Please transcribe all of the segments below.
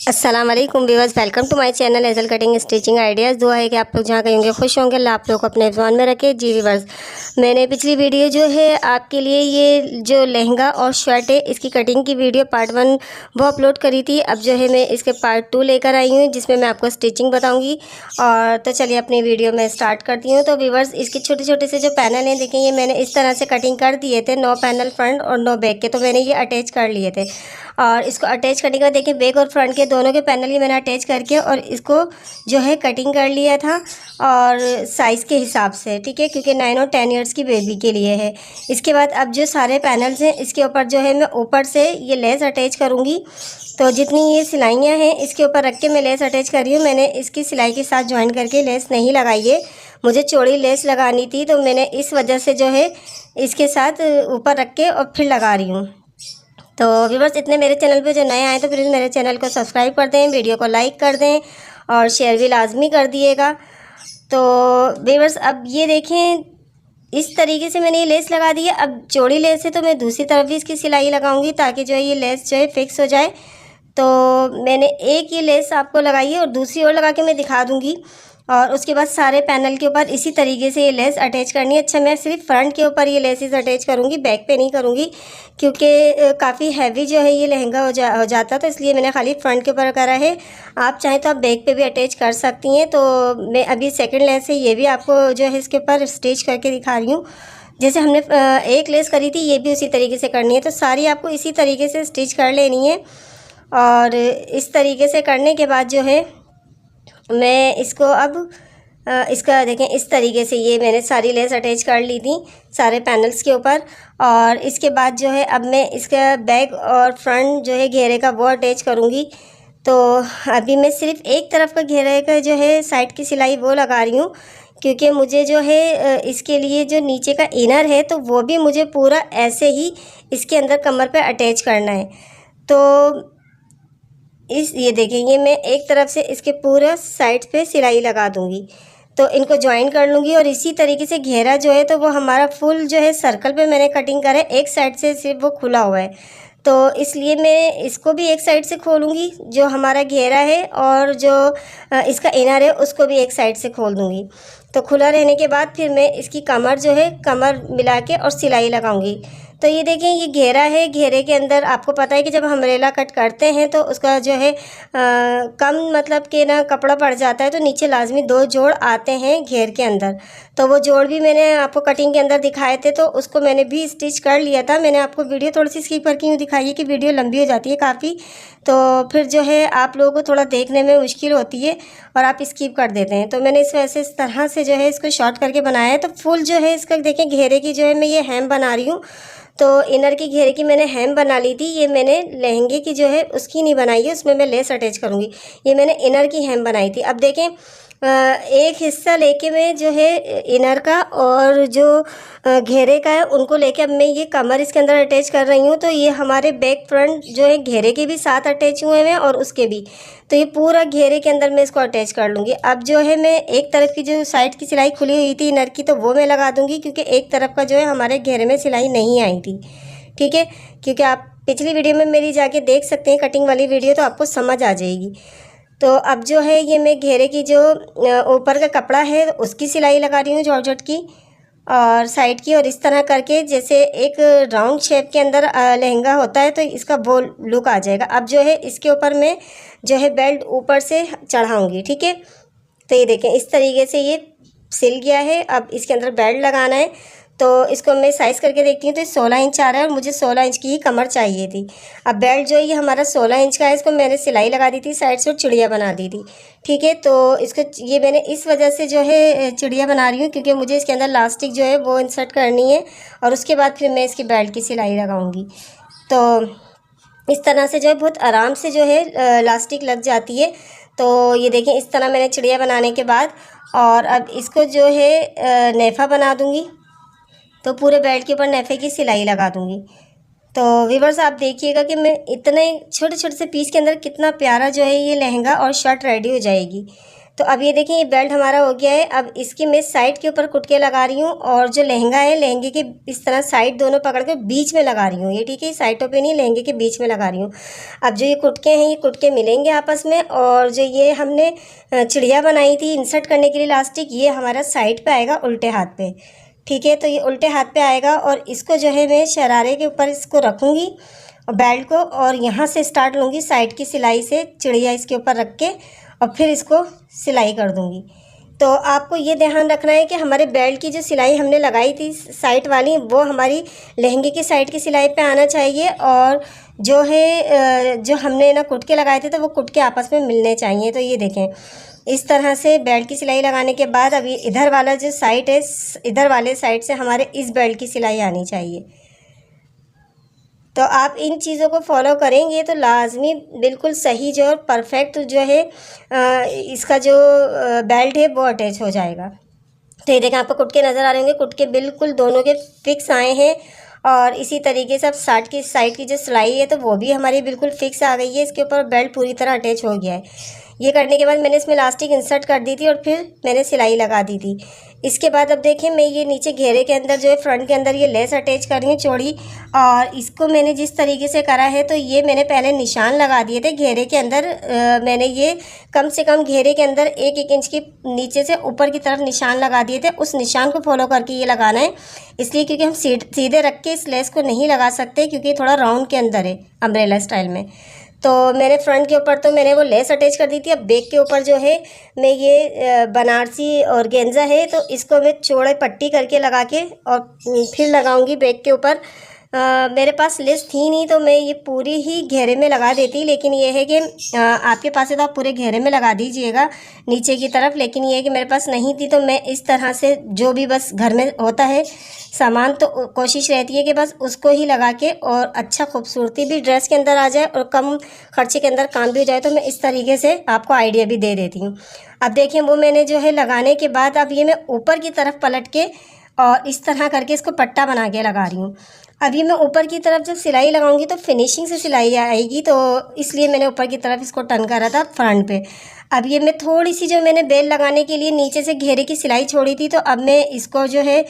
अस्सलाम वालेकुम viewers, welcome to my channel एजल कटिंग स्टिचिंग आइडियाज़। दुआ है कि आप लोग जहाँ कहीं होंगे खुश होंगे। अल्लाह आप लोग को अपने ज़बान में रखे। जी व्यूअर्स, मैंने पिछली वीडियो जो है आपके लिए ये जो लहंगा और शर्ट है इसकी कटिंग की वीडियो पार्ट 1 वो अपलोड करी थी। अब जो है मैं इसके पार्ट 2 लेकर आई हूँ जिसमें मैं आपको स्टिचिंग बताऊँगी। और तो चलिए अपनी वीडियो में स्टार्ट करती हूँ। तो व्यूअर्स, इसके छोटे छोटे से जो पैनल हैं देखें, ये मैंने इस तरह से कटिंग कर दिए थे। 9 पैनल फ्रंट और 9 बैक के, तो मैंने ये अटैच कर लिए थे। और इसको अटैच करने के बाद देखिए बैक और फ्रंट के दोनों के पैनल ही मैंने अटैच करके और इसको जो है कटिंग कर लिया था और साइज़ के हिसाब से, ठीक है, क्योंकि 9 और 10 ईयर्स की बेबी के लिए है। इसके बाद अब जो सारे पैनल्स हैं इसके ऊपर जो है मैं ऊपर से ये लेस अटैच करूँगी। तो जितनी ये सिलाइयाँ हैं इसके ऊपर रख के मैं लेस अटैच कर रही हूँ। मैंने इसकी सिलाई के साथ ज्वाइन करके लेस नहीं लगाई है, मुझे चौड़ी लेस लगानी थी, तो मैंने इस वजह से जो है इसके साथ ऊपर रख के और फिर लगा रही हूँ। तो व्यूअर्स, इतने मेरे चैनल पे जो नए आए तो प्लीज़ मेरे चैनल को सब्सक्राइब कर दें, वीडियो को लाइक कर दें और शेयर भी लाजमी कर दिएगा। तो व्यूअर्स, अब ये देखें इस तरीके से मैंने ये लेस लगा दी है। अब चौड़ी लेस है तो मैं दूसरी तरफ भी इसकी सिलाई लगाऊंगी ताकि जो है ये लेस जो है फिक्स हो जाए। तो मैंने एक ये लेस आपको लगाई है और दूसरी और लगा के मैं दिखा दूंगी। और उसके बाद सारे पैनल के ऊपर इसी तरीके से ये लेस अटैच करनी है। अच्छा, मैं सिर्फ फ्रंट के ऊपर ये लेसेस अटैच करूँगी, बैक पे नहीं करूँगी, क्योंकि काफ़ी हैवी जो है ये लहंगा हो जाता, तो इसलिए मैंने खाली फ्रंट के ऊपर करा है। आप चाहें तो आप बैक पे भी अटैच कर सकती हैं। तो मैं अभी सेकेंड लेस है ये भी आपको जो है इसके ऊपर स्टिच करके दिखा रही हूँ। जैसे हमने एक लेस करी थी ये भी उसी तरीके से करनी है। तो सारी आपको इसी तरीके से स्टिच कर लेनी है। और इस तरीके से करने के बाद जो है मैं इसको अब इसका देखें इस तरीके से ये मैंने सारी लेस अटैच कर ली थी सारे पैनल्स के ऊपर। और इसके बाद जो है अब मैं इसका बैक और फ्रंट जो है घेरे का वो अटैच करूँगी। तो अभी मैं सिर्फ एक तरफ का घेरे का जो है साइड की सिलाई वो लगा रही हूँ, क्योंकि मुझे जो है इसके लिए जो नीचे का इनर है तो वो भी मुझे पूरा ऐसे ही इसके अंदर कमर पे अटैच करना है। तो ये देखें, ये मैं एक तरफ से इसके पूरा साइड पे सिलाई लगा दूंगी, तो इनको ज्वाइन कर लूँगी। और इसी तरीके से घेरा जो है तो वो हमारा फुल जो है सर्कल पे मैंने कटिंग करा है, एक साइड से सिर्फ वो खुला हुआ है, तो इसलिए मैं इसको भी एक साइड से खोलूँगी जो हमारा घेरा है, और जो इसका इनर है उसको भी एक साइड से खोल दूँगी। तो खुला रहने के बाद फिर मैं इसकी कमर जो है कमर मिला के और सिलाई लगाऊंगी। तो ये देखें, ये घेरा है, घेरे के अंदर आपको पता है कि जब हम अम्ब्रेला कट करते हैं तो उसका जो है कम मतलब कि ना कपड़ा पड़ जाता है, तो नीचे लाजमी 2 जोड़ आते हैं घेर के अंदर। तो वो जोड़ भी मैंने आपको कटिंग के अंदर दिखाए थे, तो उसको मैंने भी स्टिच कर लिया था। मैंने आपको वीडियो थोड़ी सी स्किप करके यूँ दिखाई है कि वीडियो लंबी हो जाती है काफ़ी, तो फिर जो है आप लोगों को थोड़ा देखने में मुश्किल होती है और आप स्किप कर देते हैं। तो मैंने इस वजह से इस तरह से जो है इसको शॉर्ट करके बनाया है। तो फुल जो है इसका देखें घेरे की जो है मैं ये हेम बना रही हूँ। तो इनर की घेरे की मैंने हेम बना ली थी, ये मैंने लहंगे की जो है उसकी नहीं बनाई है, उसमें मैं लेस अटैच करूँगी। ये मैंने इनर की हेम बनाई थी। अब देखें एक हिस्सा लेके मैं जो है इनर का और जो घेरे का है उनको लेके अब मैं ये कमर इसके अंदर अटैच कर रही हूँ। तो ये हमारे बैक फ्रंट जो है घेरे के भी साथ अटैच हुए हैं और उसके भी, तो ये पूरा घेरे के अंदर मैं इसको अटैच कर लूँगी। अब जो है मैं एक तरफ की जो साइड की सिलाई खुली हुई थी इनर की, तो वो मैं लगा दूँगी, क्योंकि एक तरफ का जो है हमारे घेरे में सिलाई नहीं आई थी, ठीक है, क्योंकि आप पिछली वीडियो में मेरी जाके देख सकते हैं कटिंग वाली वीडियो, तो आपको समझ आ जाएगी। तो अब जो है ये मैं घेरे की जो ऊपर का कपड़ा है उसकी सिलाई लगा रही हूँ जॉर्जेट की और साइड की, और इस तरह करके जैसे एक राउंड शेप के अंदर लहंगा होता है तो इसका वो लुक आ जाएगा। अब जो है इसके ऊपर मैं जो है बेल्ट ऊपर से चढ़ाऊँगी, ठीक है। तो ये देखें इस तरीके से ये सिल गया है। अब इसके अंदर बेल्ट लगाना है, तो इसको मैं साइज़ करके देखती हूँ तो 16 इंच आ रहा है और मुझे 16 इंच की ही कमर चाहिए थी। अब बेल्ट जो है ये हमारा 16 इंच का है, इसको मैंने सिलाई लगा दी थी साइड से और चिड़िया बना दी थी, ठीक है। तो इसको ये मैंने इस वजह से जो है चिड़िया बना रही हूँ क्योंकि मुझे इसके अंदर लास्टिक जो है वो इंसर्ट करनी है और उसके बाद फिर मैं इसकी बेल्ट की सिलाई लगाऊँगी। तो इस तरह से जो है बहुत आराम से जो है लास्टिक लग जाती है। तो ये देखें इस तरह मैंने चिड़िया बनाने के बाद, और अब इसको जो है नेफ़ा बना दूँगी, तो पूरे बेल्ट के ऊपर नेफे की सिलाई लगा दूंगी। तो व्यूअर्स, आप देखिएगा कि मैं इतने छोटे छोटे से पीस के अंदर कितना प्यारा जो है ये लहंगा और शर्ट रेडी हो जाएगी। तो अब ये देखिए ये बेल्ट हमारा हो गया है। अब इसकी मैं साइड के ऊपर कुटके लगा रही हूँ और जो लहंगा है लहंगे के इस तरह साइड दोनों पकड़ कर बीच में लगा रही हूँ। ये ठीक है, साइडों पे नहीं, लहंगे के बीच में लगा रही हूँ। अब जो ये कुटके हैं ये कुटके मिलेंगे आपस में, और जो ये हमने चिड़िया बनाई थी इंसर्ट करने के लिए इलास्टिक, ये हमारा साइड पे आएगा उल्टे हाथ पे। ठीक है, तो ये उल्टे हाथ पे आएगा और इसको जो है मैं शरारे के ऊपर इसको रखूँगी और बेल्ट को, और यहाँ से स्टार्ट लूँगी साइड की सिलाई से, चिड़िया इसके ऊपर रख के और फिर इसको सिलाई कर दूँगी। तो आपको ये ध्यान रखना है कि हमारे बेल्ट की जो सिलाई हमने लगाई थी साइड वाली, वो हमारी लहंगे की साइड की सिलाई पे आना चाहिए, और जो है जो हमने ना कुटके लगाए थे तो वो कुटके आपस में मिलने चाहिए। तो ये देखें इस तरह से बेल्ट की सिलाई लगाने के बाद अभी इधर वाला जो साइड है, इधर वाले साइड से हमारे इस बेल्ट की सिलाई आनी चाहिए। तो आप इन चीज़ों को फॉलो करेंगे तो लाजमी बिल्कुल सही जो और परफेक्ट जो है इसका जो बेल्ट है वो अटैच हो जाएगा। तो ये देखें आपको कुटके नज़र आ रहे होंगे, कुटके बिल्कुल दोनों के फिक्स आए हैं, और इसी तरीके से अब साइड की जो सिलाई है तो वो भी हमारी बिल्कुल फिक्स आ गई है। इसके ऊपर बेल्ट पूरी तरह अटैच हो गया है। ये करने के बाद मैंने इसमें इलास्टिक इंसर्ट कर दी थी और फिर मैंने सिलाई लगा दी थी। इसके बाद अब देखें मैं ये नीचे घेरे के अंदर जो है फ्रंट के अंदर ये लेस अटैच कर रही हूँ चौड़ी, और इसको मैंने जिस तरीके से करा है तो ये मैंने पहले निशान लगा दिए थे घेरे के अंदर। मैंने ये कम से कम घेरे के अंदर 1-1 इंच की नीचे से ऊपर की तरफ निशान लगा दिए थे। उस निशान को फॉलो करके ये लगाना है, इसलिए क्योंकि हम सीधे रख के इस लेस को नहीं लगा सकते क्योंकि थोड़ा राउंड के अंदर है अम्ब्रेला स्टाइल में। तो मैंने फ्रंट के ऊपर तो मैंने वो लेस अटैच कर दी थी। अब बैक के ऊपर जो है मैं ये बनारसी और गेंजा है तो इसको मैं चौड़े पट्टी करके लगा के और फिर लगाऊंगी बैक के ऊपर। मेरे पास लेस थी नहीं तो मैं ये पूरी ही घेरे में लगा देती, लेकिन ये है कि आपके पास है तो आप पूरे घेरे में लगा दीजिएगा नीचे की तरफ। लेकिन ये है कि मेरे पास नहीं थी तो मैं इस तरह से जो भी बस घर में होता है सामान तो कोशिश रहती है कि बस उसको ही लगा के और अच्छा खूबसूरती भी ड्रेस के अंदर आ जाए और कम खर्चे के अंदर काम भी हो जाए। तो मैं इस तरीके से आपको आइडिया भी दे देती हूँ। अब देखिए वो मैंने जो है लगाने के बाद अब ये मैं ऊपर की तरफ पलट के और इस तरह करके इसको पट्टा बना के लगा रही हूँ। अब ये मैं ऊपर की तरफ जब सिलाई लगाऊंगी तो फिनिशिंग से सिलाई आएगी, तो इसलिए मैंने ऊपर की तरफ इसको टर्न करा था फ्रंट पे। अब ये मैं थोड़ी सी जो मैंने बेल लगाने के लिए नीचे से घेरे की सिलाई छोड़ी थी, तो अब मैं इसको जो है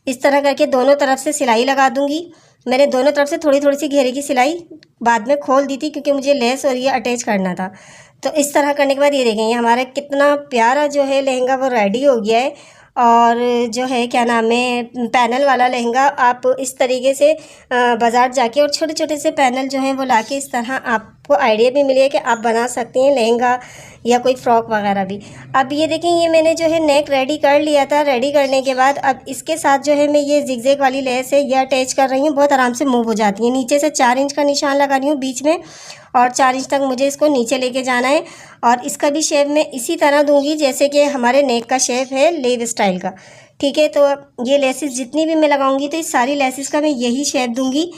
इस तरह करके दोनों तरफ से सिलाई लगा दूंगी। मैंने दोनों तरफ से थोड़ी थोड़ी सी घेरे की सिलाई बाद में खोल दी थी क्योंकि मुझे लेस और ये अटैच करना था। तो इस तरह करने के बाद ये देखेंगे हमारा कितना प्यारा जो है लहंगा वो रेडी हो गया है। और जो है क्या नाम है पैनल वाला लहंगा आप इस तरीके से बाज़ार जाके और छोटे छोटे से पैनल जो हैं वो लाके इस तरह आपको आइडिया भी मिले कि आप बना सकते हैं लहंगा या कोई फ्रॉक वगैरह भी। अब ये देखें ये मैंने जो है नेक रेडी कर लिया था। रेडी करने के बाद अब इसके साथ जो है मैं ये जिगजैग वाली लेस है ये अटैच कर रही हूँ। बहुत आराम से मूव हो जाती है। नीचे से 4 इंच का निशान लगा रही हूँ बीच में, और 4 इंच तक मुझे इसको नीचे लेके जाना है। और इसका भी शेप मैं इसी तरह दूंगी जैसे कि हमारे नेक का शेप है लेव स्टाइल का। ठीक है, तो ये लेसिस जितनी भी मैं लगाऊंगी तो इस सारी लेसिस का मैं यही शेप दूंगी,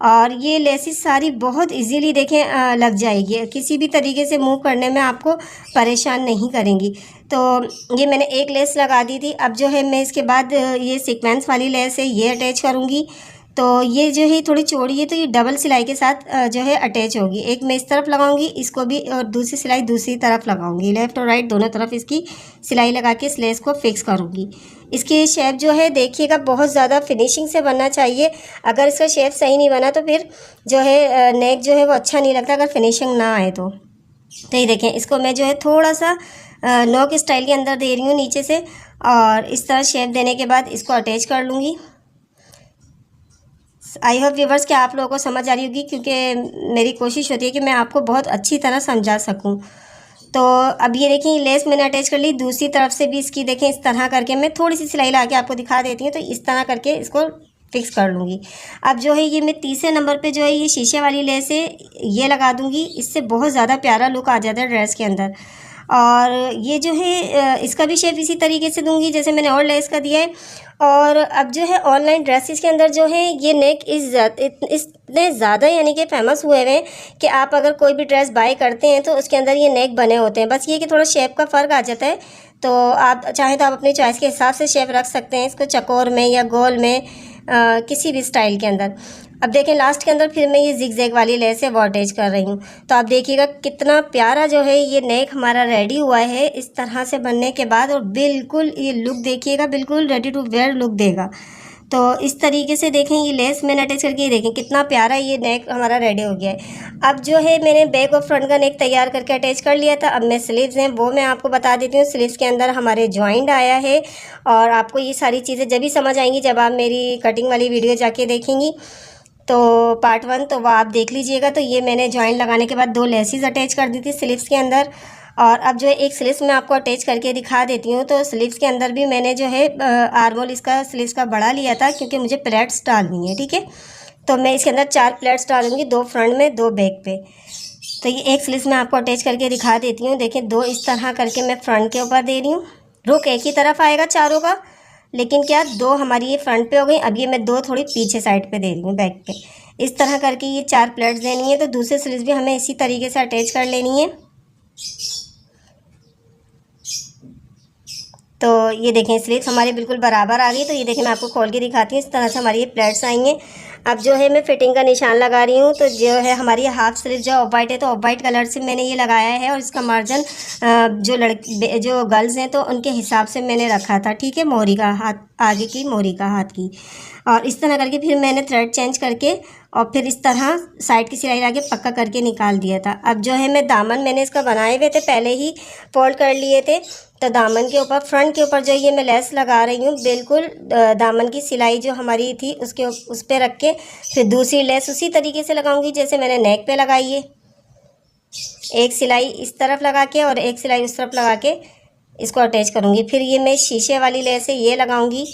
और ये लेसिस सारी बहुत इजीली देखें लग जाएगी, किसी भी तरीके से मूव करने में आपको परेशान नहीं करेंगी। तो ये मैंने एक लेस लगा दी थी। अब जो है मैं इसके बाद ये सीक्वेंस वाली लेस है ये अटैच करूँगी। तो ये जो है थोड़ी चौड़ी है तो ये डबल सिलाई के साथ जो है अटैच होगी। एक मैं इस तरफ लगाऊंगी इसको भी, और दूसरी सिलाई दूसरी तरफ लगाऊंगी। लेफ़्ट और राइट दोनों तरफ इसकी सिलाई लगा के इस लेस को फिक्स करूंगी। इसकी शेप जो है देखिएगा बहुत ज़्यादा फिनिशिंग से बनना चाहिए। अगर इसका शेप सही नहीं बना तो फिर जो है नेक जो है वो अच्छा नहीं लगता अगर फिनिशिंग ना आए तो। ये देखें इसको मैं जो है थोड़ा सा नॉक स्टाइल के अंदर दे रही हूँ नीचे से, और इस तरह शेप देने के बाद इसको अटैच कर लूँगी। आई होप व्यूवर्स कि आप लोगों को समझ आ रही होगी, क्योंकि मेरी कोशिश होती है कि मैं आपको बहुत अच्छी तरह समझा सकूं। तो अब ये देखें लेस मैंने अटैच कर ली। दूसरी तरफ से भी इसकी देखें इस तरह करके मैं थोड़ी सी सिलाई लगा के आपको दिखा देती हूँ। तो इस तरह करके इसको फिक्स कर लूँगी। अब जो है ये मैं तीसरे नंबर पे जो है ये शीशे वाली लेस है ये लगा दूँगी। इससे बहुत ज़्यादा प्यारा लुक आ जाता है ड्रेस के अंदर। और ये जो है इसका भी शेप इसी तरीके से दूंगी जैसे मैंने और लेस का दिया है। और अब जो है ऑनलाइन ड्रेसेस के अंदर जो है ये नेक इतने ज़्यादा यानी कि फ़ेमस हुए हुए हैं कि आप अगर कोई भी ड्रेस बाय करते हैं तो उसके अंदर ये नेक बने होते हैं। बस ये कि थोड़ा शेप का फ़र्क आ जाता है। तो आप चाहें तो आप अपनी चॉइस के हिसाब से शेप रख सकते हैं इसको, चकोर में या गोल में, किसी भी स्टाइल के अंदर। अब देखें लास्ट के अंदर फिर मैं ये जिगजैग वाली लेस है वो अटैच कर रही हूँ। तो आप देखिएगा कितना प्यारा जो है ये नेक हमारा रेडी हुआ है इस तरह से बनने के बाद, और बिल्कुल ये लुक देखिएगा बिल्कुल रेडी टू वेयर लुक देगा। तो इस तरीके से देखें ये लेस मैंने अटैच करके, ये देखें कितना प्यारा ये नेक हमारा रेडी हो गया है। अब जो है मैंने बैक और फ्रंट का नेक तैयार करके अटैच कर लिया था। अब मैं स्लीव्स हैं वो मैं आपको बता देती हूँ। स्लीव्स के अंदर हमारे जॉइंट आया है, और आपको ये सारी चीज़ें जब भी समझ आएंगी जब आप मेरी कटिंग वाली वीडियो जाके देखेंगी। तो पार्ट 1 तो वह आप देख लीजिएगा। तो ये मैंने जॉइंट लगाने के बाद 2 लेसिस अटैच कर दी थी स्लीव्स के अंदर, और अब जो है एक स्लीव्स मैं आपको अटैच करके दिखा देती हूँ। तो स्लीव्स के अंदर भी मैंने जो है आर्मोल इसका स्लीव्स का बड़ा लिया था क्योंकि मुझे प्लेट्स डालनी है, ठीक है। तो मैं इसके अंदर 4 प्लेट्स डालूंगी, 2 फ्रंट में 2 बैक पे। तो ये एक स्लीव्स मैं आपको अटैच करके दिखा देती हूँ। देखिए 2 इस तरह करके मैं फ्रंट के ऊपर दे रही हूँ। रुख एक ही तरफ आएगा चारों का, लेकिन क्या 2 हमारी ये फ्रंट पे हो गई। अब ये मैं 2 थोड़ी पीछे साइड पे दे रही हूँ बैक पे। इस तरह करके ये 4 प्लेट्स देनी है। तो दूसरी स्लीव्स भी हमें इसी तरीके से अटैच कर लेनी है। तो ये देखें स्लीव्स हमारी बिल्कुल बराबर आ गई। तो ये देखें मैं आपको खोल के दिखाती हूँ। इस तरह से हमारी ये प्लेट्स आएंगे। अब जो है मैं फिटिंग का निशान लगा रही हूँ। तो जो है हमारी हाफ स्लीव जो ऑफ वाइट है, तो ऑफ वाइट कलर से मैंने ये लगाया है, और इसका मार्जिन जो गर्ल्स हैं तो उनके हिसाब से मैंने रखा था, ठीक है। मोहरी का हाथ, आगे की मोहरी का हाथ की, और इस तरह करके फिर मैंने थ्रेड चेंज करके और फिर इस तरह साइड की सिलाई आगे पक्का करके निकाल दिया था। अब जो है मैं दामन मैंने इसका बनाए हुए थे, पहले ही फोल्ड कर लिए थे। तो दामन के ऊपर फ्रंट के ऊपर जो ये मैं लेस लगा रही हूँ, बिल्कुल दामन की सिलाई जो हमारी थी उसके उस पर रख के फिर दूसरी लेस उसी तरीके से लगाऊंगी जैसे मैंने नेक पे लगाई है। एक सिलाई इस तरफ लगा के और एक सिलाई उस तरफ लगा के इसको अटैच करूँगी। फिर ये मैं शीशे वाली लेस है ये लगाऊंगी।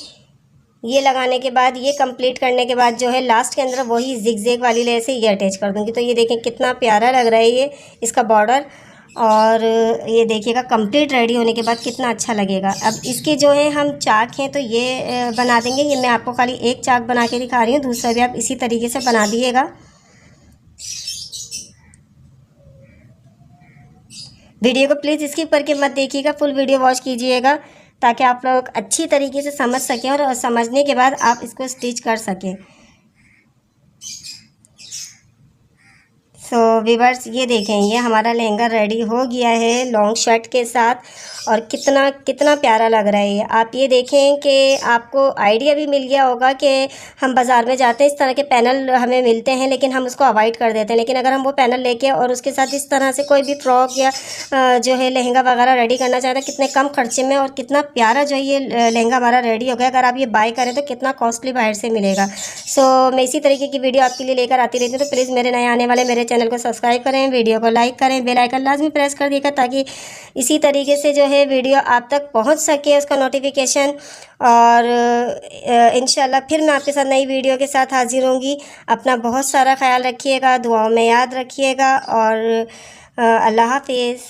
ये लगाने के बाद ये कंप्लीट करने के बाद जो है लास्ट के अंदर वही जिगजैग वाली लेस है ये अटैच कर दूँगी। तो ये देखें कितना प्यारा लग रहा है ये इसका बॉर्डर, और ये देखिएगा कंप्लीट रेडी होने के बाद कितना अच्छा लगेगा। अब इसके जो है हम चाक हैं तो ये बना देंगे। ये मैं आपको खाली एक चाक बना के दिखा रही हूँ, दूसरा भी आप इसी तरीके से बना दिएगा। वीडियो को प्लीज़ स्किप करके मत देखिएगा, फुल वीडियो वॉच कीजिएगा ताकि आप लोग अच्छी तरीके से समझ सकें और समझने के बाद आप इसको स्टिच कर सकें। सो व्यूअर्स ये देखें ये हमारा लहंगा रेडी हो गया है लॉन्ग शर्ट के साथ, और कितना कितना प्यारा लग रहा है। आप ये देखें कि आपको आइडिया भी मिल गया होगा कि हम बाज़ार में जाते हैं इस तरह के पैनल हमें मिलते हैं लेकिन हम उसको अवॉइड कर देते हैं। लेकिन अगर हम वो पैनल लेके और उसके साथ इस तरह से कोई भी फ्रॉक या जो है लहंगा वगैरह रेडी करना चाहते हैं, कितने कम खर्चे में और कितना प्यारा जो है ये लहंगा हमारा रेडी हो गया। अगर आप ये बाय करें तो कितना कॉस्टली बाहर से मिलेगा। सो मैं इसी तरीके की वीडियो आपके लिए लेकर आती रहती हूँ। तो प्लीज़ मेरे नए आने वाले मेरे चैनल को सब्सक्राइब करें, वीडियो को लाइक करें, बेल आइकन लाजमी प्रेस कर दिएगा ताकि इसी तरीके से जो है वीडियो आप तक पहुंच सके उसका नोटिफिकेशन। और इंशाल्लाह फिर मैं आपके साथ नई वीडियो के साथ हाजिर होंगी। अपना बहुत सारा ख्याल रखिएगा, दुआओं में याद रखिएगा, और अल्लाह हाफिज़।